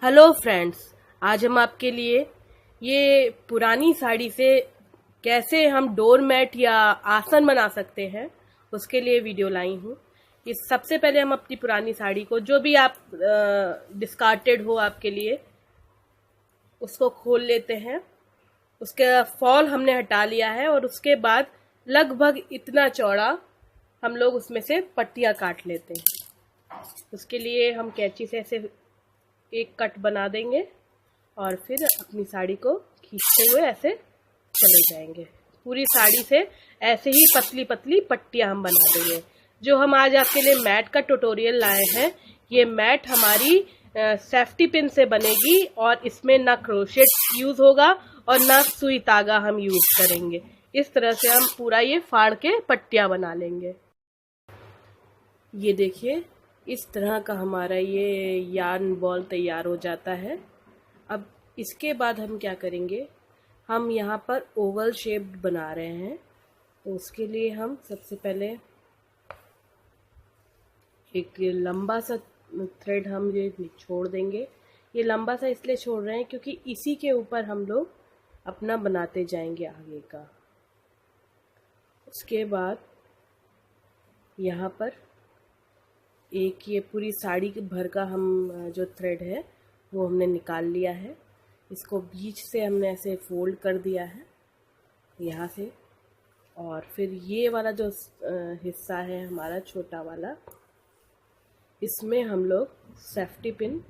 Hello friends, आज हम आपके लिए ये पुरानी साड़ी से कैसे हम डोरमैट या आसन बना सकते हैं उसके लिए वीडियो लाई हूँ। इस सबसे पहले हम अपनी पुरानी साड़ी को, जो भी आप डिस्कार्टेड हो आपके लिए, उसको खोल लेते हैं। उसका फॉल हमने हटा लिया है और उसके बाद लगभग इतना चौड़ा हम लोग उसमें से पट्टियाँ काट लेते हैं। उसके लिए हम कैंची से ऐसे एक कट बना देंगे और फिर अपनी साड़ी को खींचते हुए ऐसे चले जाएंगे। पूरी साड़ी से ऐसे ही पतली पतली पट्टियां हम बना देंगे। जो हम आज आपके लिए मैट का ट्यूटोरियल लाए हैं, ये मैट हमारी सेफ्टी पिन से बनेगी और इसमें ना क्रोशेट यूज होगा और ना सुई धागा हम यूज करेंगे। इस तरह से हम पूरा ये फाड़ के पट्टियां बना लेंगे। ये देखिए, इस तरह का हमारा ये यार्न बॉल तैयार हो जाता है। अब इसके बाद हम क्या करेंगे, हम यहाँ पर ओवल शेप बना रहे हैं। तो उसके लिए हम सबसे पहले एक लंबा सा थ्रेड हम ये छोड़ देंगे। ये लंबा सा इसलिए छोड़ रहे हैं क्योंकि इसी के ऊपर हम लोग अपना बनाते जाएंगे आगे का। उसके बाद यहाँ पर एक ये पूरी साड़ी भर का हम जो थ्रेड है वो हमने निकाल लिया है। इसको बीच से हमने ऐसे फोल्ड कर दिया है यहाँ से, और फिर ये वाला जो हिस्सा है हमारा छोटा वाला, इसमें हम लोग सेफ्टी पिन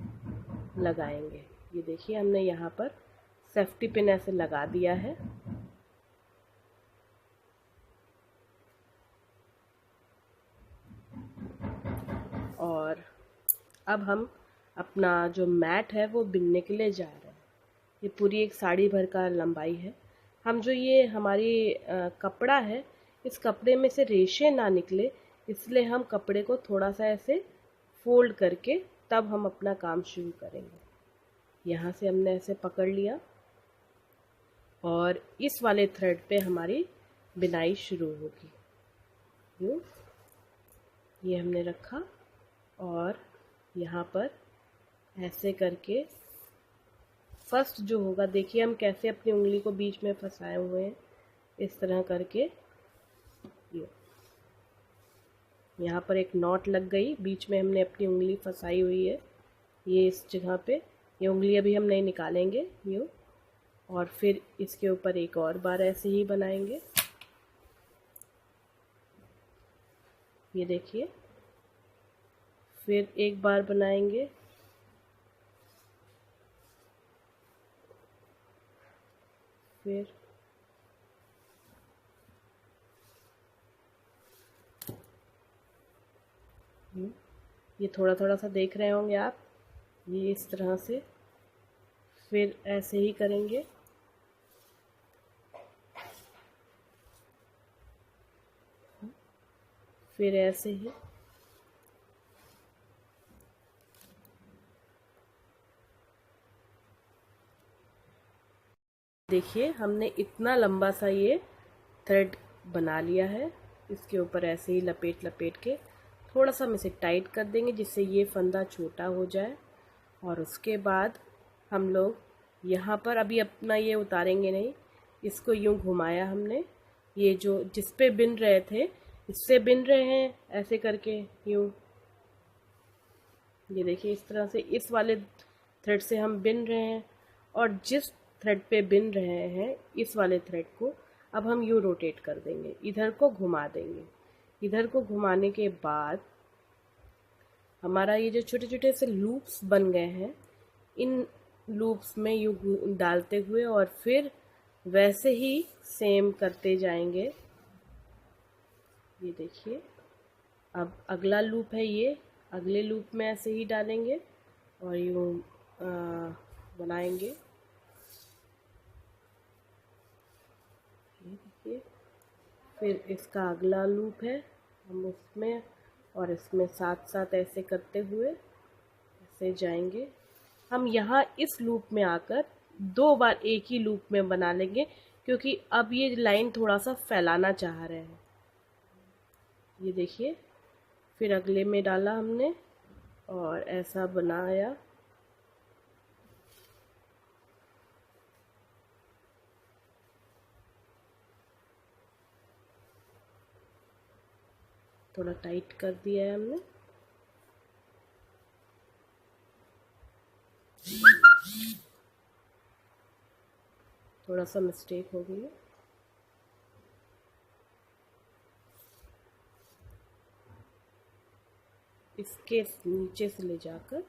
लगाएंगे। ये देखिए, हमने यहाँ पर सेफ्टी पिन ऐसे लगा दिया है। और अब हम अपना जो मैट है वो बिनने के लिए जा रहे हैं। ये पूरी एक साड़ी भर का लंबाई है। हम जो ये हमारी कपड़ा है, इस कपड़े में से रेशे ना निकले, इसलिए हम कपड़े को थोड़ा सा ऐसे फोल्ड करके तब हम अपना काम शुरू करेंगे। यहाँ से हमने ऐसे पकड़ लिया और इस वाले थ्रेड पे हमारी बिनाई शुरू होगी। ये हमने रखा और यहाँ पर ऐसे करके फर्स्ट जो होगा, देखिए हम कैसे अपनी उंगली को बीच में फंसाए हुए हैं। इस तरह करके यहाँ पर एक नॉट लग गई, बीच में हमने अपनी उंगली फंसाई हुई है। ये इस जगह पे ये उंगली अभी हम नहीं निकालेंगे यूँ, और फिर इसके ऊपर एक और बार ऐसे ही बनाएंगे। ये देखिए, फिर एक बार बनाएंगे, फिर ये थोड़ा थोड़ा सा देख रहे होंगे आप, ये इस तरह से, फिर ऐसे ही करेंगे। फिर ऐसे ही, देखिए हमने इतना लंबा सा ये थ्रेड बना लिया है। इसके ऊपर ऐसे ही लपेट लपेट के थोड़ा सा हम इसे टाइट कर देंगे जिससे ये फंदा छोटा हो जाए। और उसके बाद हम लोग यहाँ पर अभी अपना ये उतारेंगे नहीं, इसको यूँ घुमाया हमने। ये जो जिस पे बिन रहे थे, इससे बिन रहे हैं ऐसे करके यूँ। ये देखिए, इस तरह से इस वाले थ्रेड से हम बिन रहे हैं, और जिस थ्रेड पे बिन रहे हैं इस वाले थ्रेड को अब हम यूँ रोटेट कर देंगे, इधर को घुमा देंगे। इधर को घुमाने के बाद हमारा ये जो छोटे छोटे से लूप्स बन गए हैं, इन लूप्स में यूँ डालते हुए और फिर वैसे ही सेम करते जाएंगे। ये देखिए, अब अगला लूप है, ये अगले लूप में ऐसे ही डालेंगे और यूँ बनाएंगे। ये देखिए, फिर इसका अगला लूप है, हम उसमें और इसमें साथ साथ ऐसे करते हुए ऐसे जाएंगे। हम यहाँ इस लूप में आकर दो बार एक ही लूप में बना लेंगे, क्योंकि अब ये लाइन थोड़ा सा फैलाना चाह रहे हैं। ये देखिए, फिर अगले में डाला हमने और ऐसा बनाया। थोड़ा टाइट कर दिया है हमने। थोड़ा सा मिस्टेक हो गई है। इसके नीचे से ले जाकर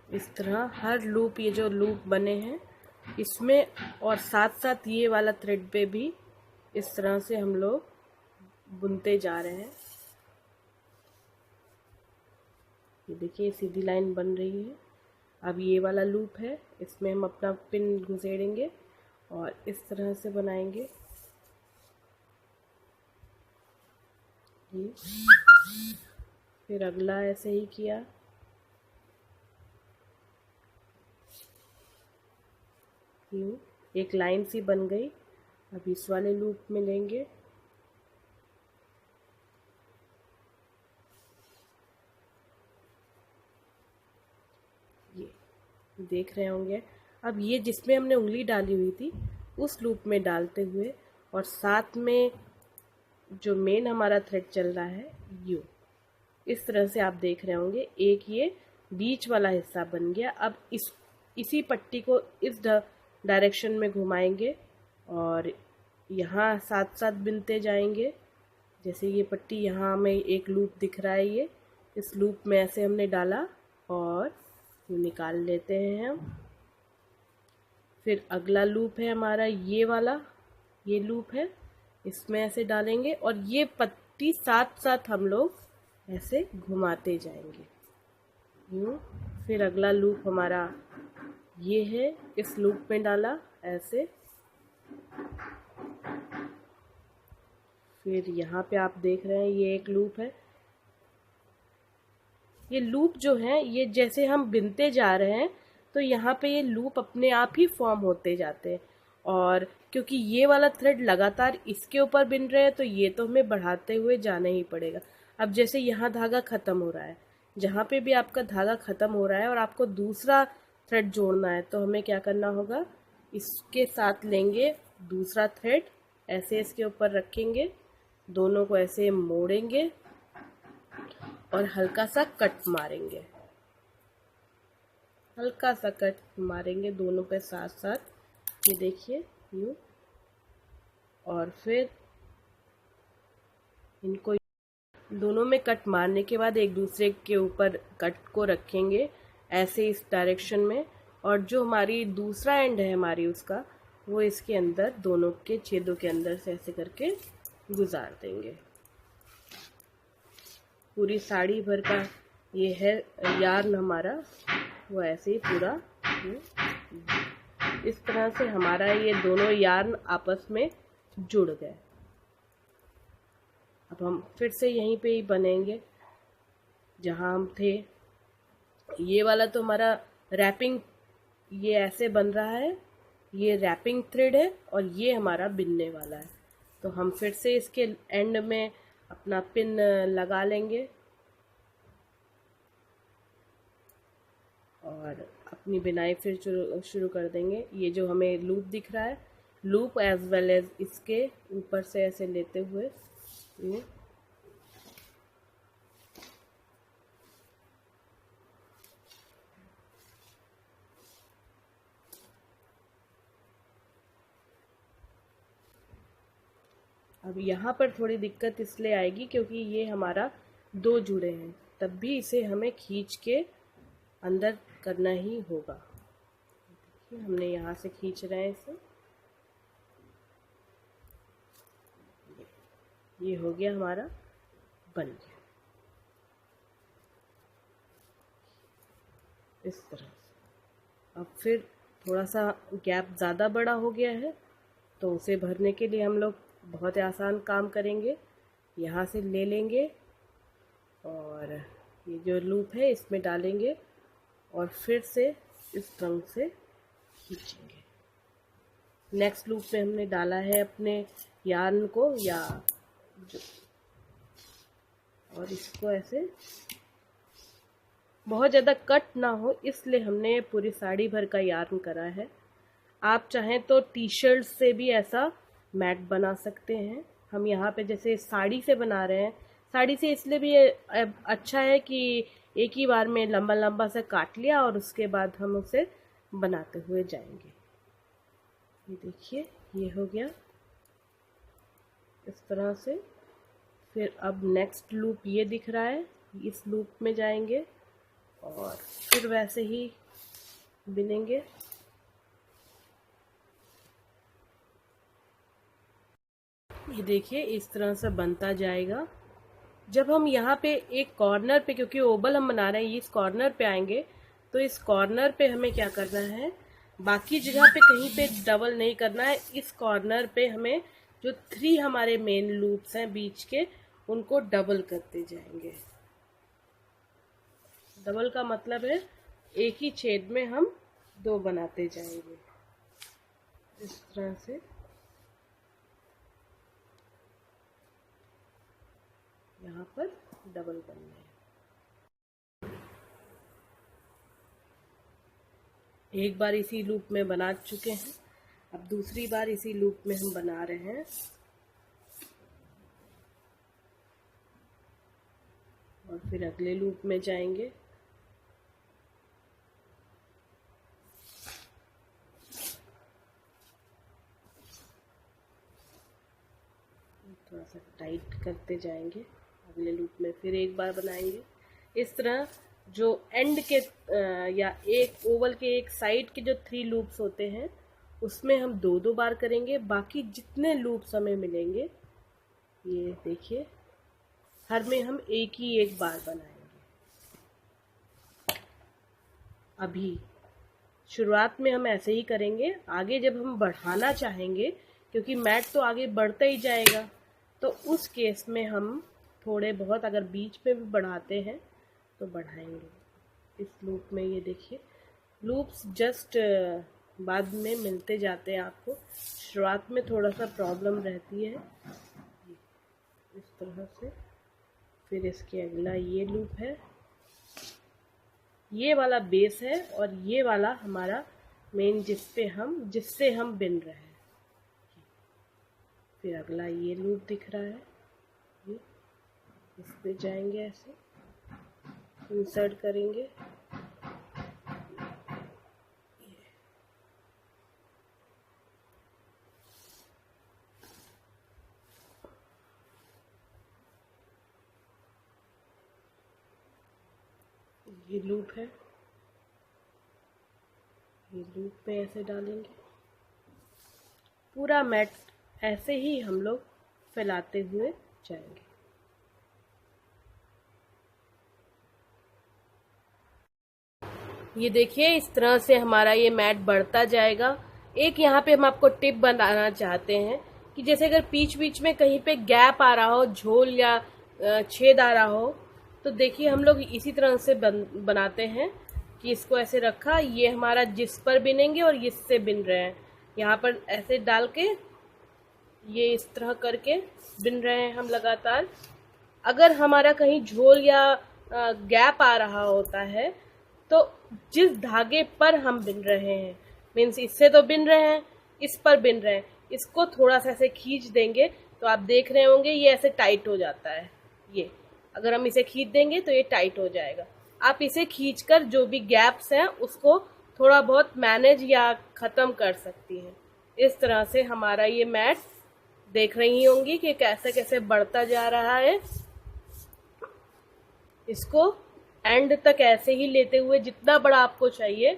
इस तरह हर लूप, ये जो लूप बने हैं इसमें, और साथ साथ ये वाला थ्रेड पे भी इस तरह से हम लोग बुनते जा रहे हैं। ये देखिए सीधी लाइन बन रही है। अब ये वाला लूप है, इसमें हम अपना पिन घुसेड़ेंगे और इस तरह से बनाएंगे। ये फिर अगला ऐसे ही किया। यूं एक लाइन सी बन गई। अब इस वाले लूप में लेंगे, ये देख रहे होंगे। अब ये जिसमें हमने उंगली डाली हुई थी उस लूप में डालते हुए, और साथ में जो मेन हमारा थ्रेड चल रहा है यूं, इस तरह से आप देख रहे होंगे। एक ये बीच वाला हिस्सा बन गया। अब इसी पट्टी को इस डायरेक्शन में घुमाएंगे और यहाँ साथ साथ बिनते जाएंगे। जैसे ये पट्टी, यहाँ हमें एक लूप दिख रहा है, ये इस लूप में ऐसे हमने डाला और ये निकाल लेते हैं हम। फिर अगला लूप है हमारा ये वाला, ये लूप है, इसमें ऐसे डालेंगे और ये पट्टी साथ साथ हम लोग ऐसे घुमाते जाएंगे यूं। फिर अगला लूप हमारा ये है, इस लूप में डाला ऐसे। फिर यहाँ पे आप देख रहे हैं ये एक लूप है। ये लूप जो है, ये जैसे हम बिनते जा रहे हैं तो यहाँ पे ये लूप अपने आप ही फॉर्म होते जाते हैं, और क्योंकि ये वाला थ्रेड लगातार इसके ऊपर बिन रहे हैं तो ये तो हमें बढ़ाते हुए जाना ही पड़ेगा। अब जैसे यहाँ धागा ख़त्म हो रहा है, जहाँ पे भी आपका धागा ख़त्म हो रहा है और आपको दूसरा थ्रेड जोड़ना है तो हमें क्या करना होगा, इसके साथ लेंगे दूसरा थ्रेड, ऐसे इसके ऊपर रखेंगे, दोनों को ऐसे मोड़ेंगे और हल्का सा कट मारेंगे, हल्का सा कट मारेंगे दोनों पे साथ साथ। ये देखिए यूं, और फिर इनको दोनों में कट मारने के बाद एक दूसरे के ऊपर कट को रखेंगे ऐसे इस डायरेक्शन में, और जो हमारी दूसरा एंड है हमारी उसका, वो इसके अंदर दोनों के छेदों के अंदर से ऐसे करके गुजार देंगे। पूरी साड़ी भर का ये है यार्न हमारा, वो ऐसे ही पूरा इस तरह से हमारा ये दोनों यार्न आपस में जुड़ गए। अब हम फिर से यहीं पे ही बनेंगे जहाँ हम थे। ये वाला तो हमारा रैपिंग, ये ऐसे बन रहा है, ये रैपिंग थ्रेड है और ये हमारा बिनने वाला है। तो हम फिर से इसके एंड में अपना पिन लगा लेंगे और अपनी बिनाई फिर शुरू कर देंगे। ये जो हमें लूप दिख रहा है, लूप एज वेल एज इसके ऊपर से ऐसे लेते हुए ये अब यहाँ पर थोड़ी दिक्कत इसलिए आएगी क्योंकि ये हमारा दो जुड़े हैं, तब भी इसे हमें खींच के अंदर करना ही होगा। देखिए हमने यहाँ से खींच रहे हैं इसे, ये हो गया हमारा, बन गया इस तरह से। अब फिर थोड़ा सा गैप ज़्यादा बड़ा हो गया है तो उसे भरने के लिए हम लोग बहुत ही आसान काम करेंगे। यहाँ से ले लेंगे और ये जो लूप है इसमें डालेंगे और फिर से इस रंग से खींचेंगे। नेक्स्ट लूप में हमने डाला है अपने यार्न को या जो, और इसको ऐसे बहुत ज़्यादा कट ना हो, इसलिए हमने पूरी साड़ी भर का यार्न करा है। आप चाहें तो टी शर्ट से भी ऐसा मैट बना सकते हैं। हम यहाँ पे जैसे साड़ी से बना रहे हैं, साड़ी से इसलिए भी ये अच्छा है कि एक ही बार में लंबा लंबा से काट लिया और उसके बाद हम उसे बनाते हुए जाएंगे। ये देखिए, ये हो गया इस तरह से। फिर अब नेक्स्ट लूप ये दिख रहा है, इस लूप में जाएंगे और फिर वैसे ही बिनेंगे। ये देखिए, इस तरह से बनता जाएगा। जब हम यहाँ पे एक कॉर्नर पे, क्योंकि ओवल हम बना रहे हैं, इस कॉर्नर पे आएंगे तो इस कॉर्नर पे हमें क्या करना है, बाकी जगह पे कहीं पे डबल नहीं करना है। इस कॉर्नर पे हमें जो 3 हमारे मेन लूप्स हैं बीच के, उनको डबल करते जाएंगे। डबल का मतलब है एक ही छेद में हम 2 बनाते जाएंगे, इस तरह से। यहाँ पर डबल बनना है। एक बार इसी लूप में बना चुके हैं, अब दूसरी बार इसी लूप में हम बना रहे हैं। और फिर अगले लूप में जाएंगे। थोड़ा सा टाइट करते जाएंगे, अगले लूप में फिर एक बार बनाएंगे। इस तरह जो एंड के या एक ओवल के एक साइड के जो 3 लूप्स होते हैं, उसमें हम 2-2 बार करेंगे। बाकी जितने लूप्स हमें मिलेंगे, ये देखिए, हर में हम एक ही एक बार बनाएंगे। अभी शुरुआत में हम ऐसे ही करेंगे, आगे जब हम बढ़ाना चाहेंगे, क्योंकि मैट तो आगे बढ़ता ही जाएगा, तो उस केस में हम थोड़े बहुत अगर बीच में भी बढ़ाते हैं तो बढ़ाएंगे। इस लूप में ये देखिए, लूप्स जस्ट बाद में मिलते जाते हैं आपको। शुरुआत में थोड़ा सा प्रॉब्लम रहती है, इस तरह से। फिर इसके अगला ये लूप है, ये वाला बेस है और ये वाला हमारा मेन जिससे हम बिन रहे हैं। फिर अगला ये लूप दिख रहा है, ये इस पे जाएंगे, ऐसे इंसर्ट करेंगे। ये लूप है, ये लूप पे ऐसे डालेंगे। पूरा मैट ऐसे ही हम लोग फैलाते हुए जाएंगे। ये देखिए, इस तरह से हमारा ये मैट बढ़ता जाएगा। एक यहाँ पे हम आपको टिप बताना चाहते हैं कि जैसे अगर बीच बीच में कहीं पे गैप आ रहा हो, झोल या छेद आ रहा हो, तो देखिए हम लोग इसी तरह से बनाते हैं कि इसको ऐसे रखा, ये हमारा जिस पर बिनेंगे और इससे बिन रहे हैं, यहाँ पर ऐसे डाल के ये इस तरह करके बिन रहे हैं हम लगातार। अगर हमारा कहीं झोल या गैप आ रहा होता है, तो जिस धागे पर हम बिन रहे हैं, मीन्स इससे तो बिन रहे हैं, इस पर बिन रहे हैं, इसको थोड़ा सा ऐसे खींच देंगे तो आप देख रहे होंगे ये ऐसे टाइट हो जाता है। ये अगर हम इसे खींच देंगे तो ये टाइट हो जाएगा। आप इसे खींचकर जो भी गैप्स हैं उसको थोड़ा बहुत मैनेज या ख़त्म कर सकती हैं। इस तरह से हमारा ये मैट देख रही होंगी कि कैसे कैसे बढ़ता जा रहा है। इसको एंड तक ऐसे ही लेते हुए जितना बड़ा आपको चाहिए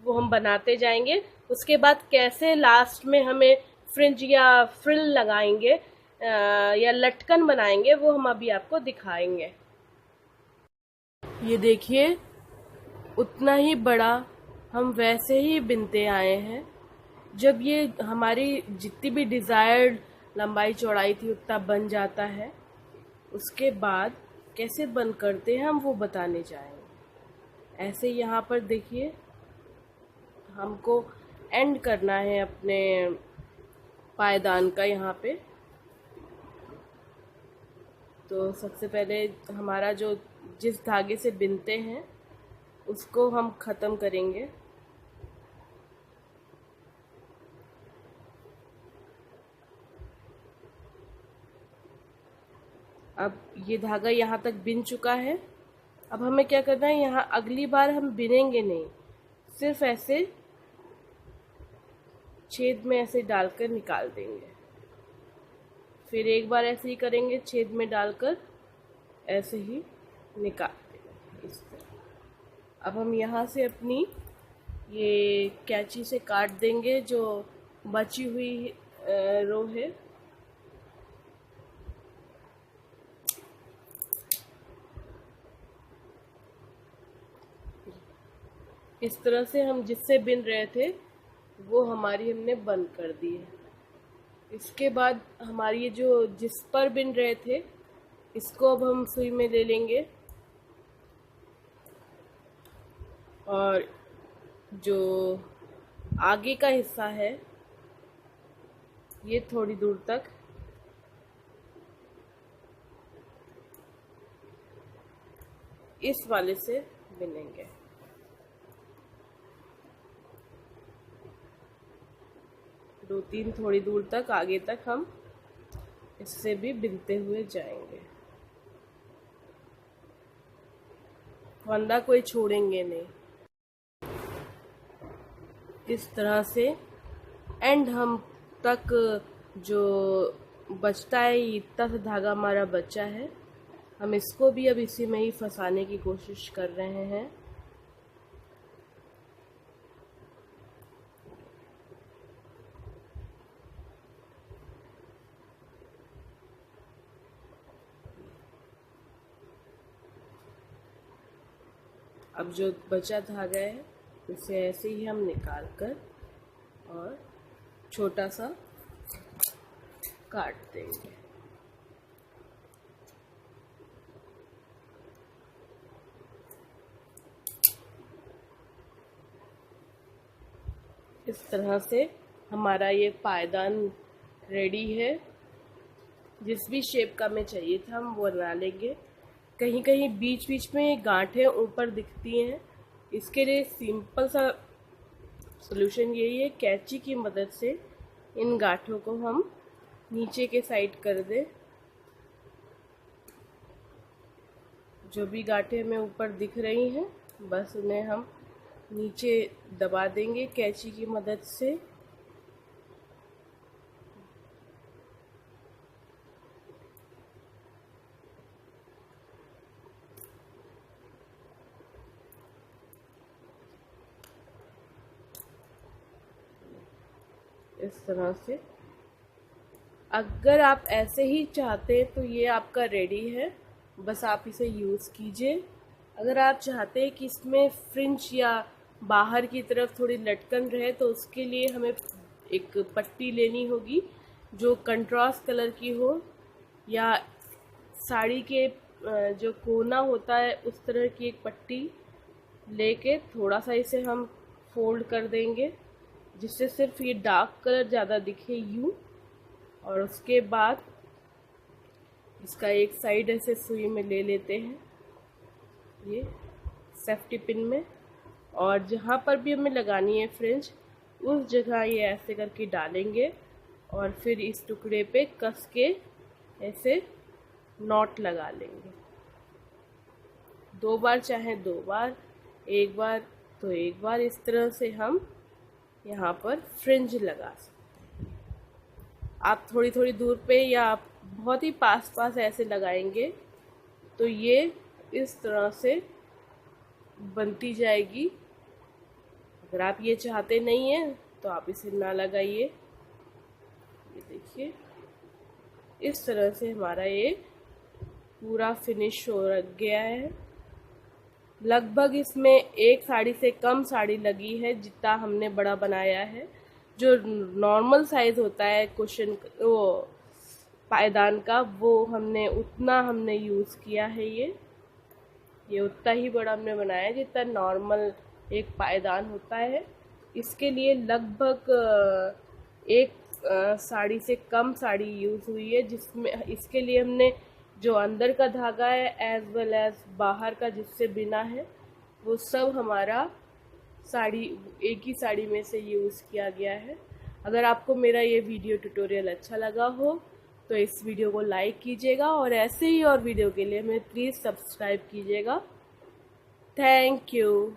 वो हम बनाते जाएंगे। उसके बाद कैसे लास्ट में हमें फ्रिंज या फ्रिल लगाएंगे या लटकन बनाएंगे, वो हम अभी आपको दिखाएंगे। ये देखिए, उतना ही बड़ा हम वैसे ही बिनते आए हैं। जब ये हमारी जितनी भी डिज़ायर्ड लंबाई चौड़ाई थी उतना बन जाता है, उसके बाद कैसे बंद करते हैं हम वो बताने जाएंगे। ऐसे यहाँ पर देखिए, हमको एंड करना है अपने पायदान का यहाँ पे। तो सबसे पहले हमारा जो जिस धागे से बिनते हैं उसको हम ख़त्म करेंगे। अब ये धागा यहाँ तक बिन चुका है। अब हमें क्या करना है, यहाँ अगली बार हम बिनेंगे नहीं, सिर्फ ऐसे छेद में ऐसे डालकर निकाल देंगे। फिर एक बार ऐसे ही करेंगे, छेद में डालकर ऐसे ही निकाल देंगे इस तरह। अब हम यहाँ से अपनी ये कैंची से काट देंगे जो बची हुई रो है। इस तरह से हम जिससे बिन रहे थे वो हमारी हमने बंद कर दी है। इसके बाद हमारी ये जो जिस पर बिन रहे थे इसको अब हम सुई में ले लेंगे और जो आगे का हिस्सा है ये थोड़ी दूर तक इस वाले से बिनेंगे। दो तीन थोड़ी दूर तक आगे तक हम इससे भी बिनते हुए जाएंगे, फंदा कोई छोड़ेंगे नहीं। इस तरह से एंड हम तक जो बचता है इतना सा धागा हमारा बचा है, हम इसको भी अब इसी में ही फंसाने की कोशिश कर रहे हैं। अब जो बचा धागा है उसे ऐसे ही हम निकाल कर और छोटा सा काट देंगे। इस तरह से हमारा ये पायदान रेडी है। जिस भी शेप का हमें चाहिए था हम वो बना लेंगे। कहीं कहीं बीच बीच में गांठें ऊपर दिखती हैं, इसके लिए सिंपल सा सॉल्यूशन यही है, कैंची की मदद से इन गांठों को हम नीचे के साइड कर दें। जो भी गांठें हमें ऊपर दिख रही हैं बस उन्हें हम नीचे दबा देंगे कैंची की मदद से। इस तरह से अगर आप ऐसे ही चाहते हैं तो ये आपका रेडी है, बस आप इसे यूज़ कीजिए। अगर आप चाहते हैं कि इसमें फ्रिंज या बाहर की तरफ थोड़ी लटकन रहे तो उसके लिए हमें एक पट्टी लेनी होगी जो कंट्रास्ट कलर की हो, या साड़ी के जो कोना होता है उस तरह की एक पट्टी लेके थोड़ा सा इसे हम फोल्ड कर देंगे जिससे सिर्फ ये डार्क कलर ज़्यादा दिखे यूँ। और उसके बाद इसका एक साइड ऐसे सुई में ले लेते हैं ये सेफ्टी पिन में, और जहाँ पर भी हमें लगानी है फ्रिंज उस जगह ये ऐसे करके डालेंगे और फिर इस टुकड़े पे कस के ऐसे नॉट लगा लेंगे। 2 बार चाहे 2 बार, एक बार तो एक बार, इस तरह से हम यहाँ पर फ्रिंज लगा सकते हैं। आप थोड़ी थोड़ी दूर पे या आप बहुत ही पास पास ऐसे लगाएंगे तो ये इस तरह से बनती जाएगी। अगर आप ये चाहते नहीं हैं तो आप इसे ना लगाइए। ये देखिए इस तरह से हमारा ये पूरा फिनिश हो गया है। लगभग इसमें एक साड़ी से कम साड़ी लगी है जितना हमने बड़ा बनाया है। जो नॉर्मल साइज होता है कुशन वो पायदान का वो उतना हमने यूज़ किया है। ये उतना ही बड़ा हमने बनाया है जितना नॉर्मल एक पायदान होता है। इसके लिए लगभग एक साड़ी से कम साड़ी यूज़ हुई है, जिसमें इसके लिए हमने जो अंदर का धागा है एज वेल एज बाहर का जिससे बिना है वो सब हमारा साड़ी एक ही साड़ी में से यूज़ किया गया है। अगर आपको मेरा ये वीडियो ट्यूटोरियल अच्छा लगा हो तो इस वीडियो को लाइक कीजिएगा और ऐसे ही और वीडियो के लिए मैं प्लीज़ सब्सक्राइब कीजिएगा। Thank you.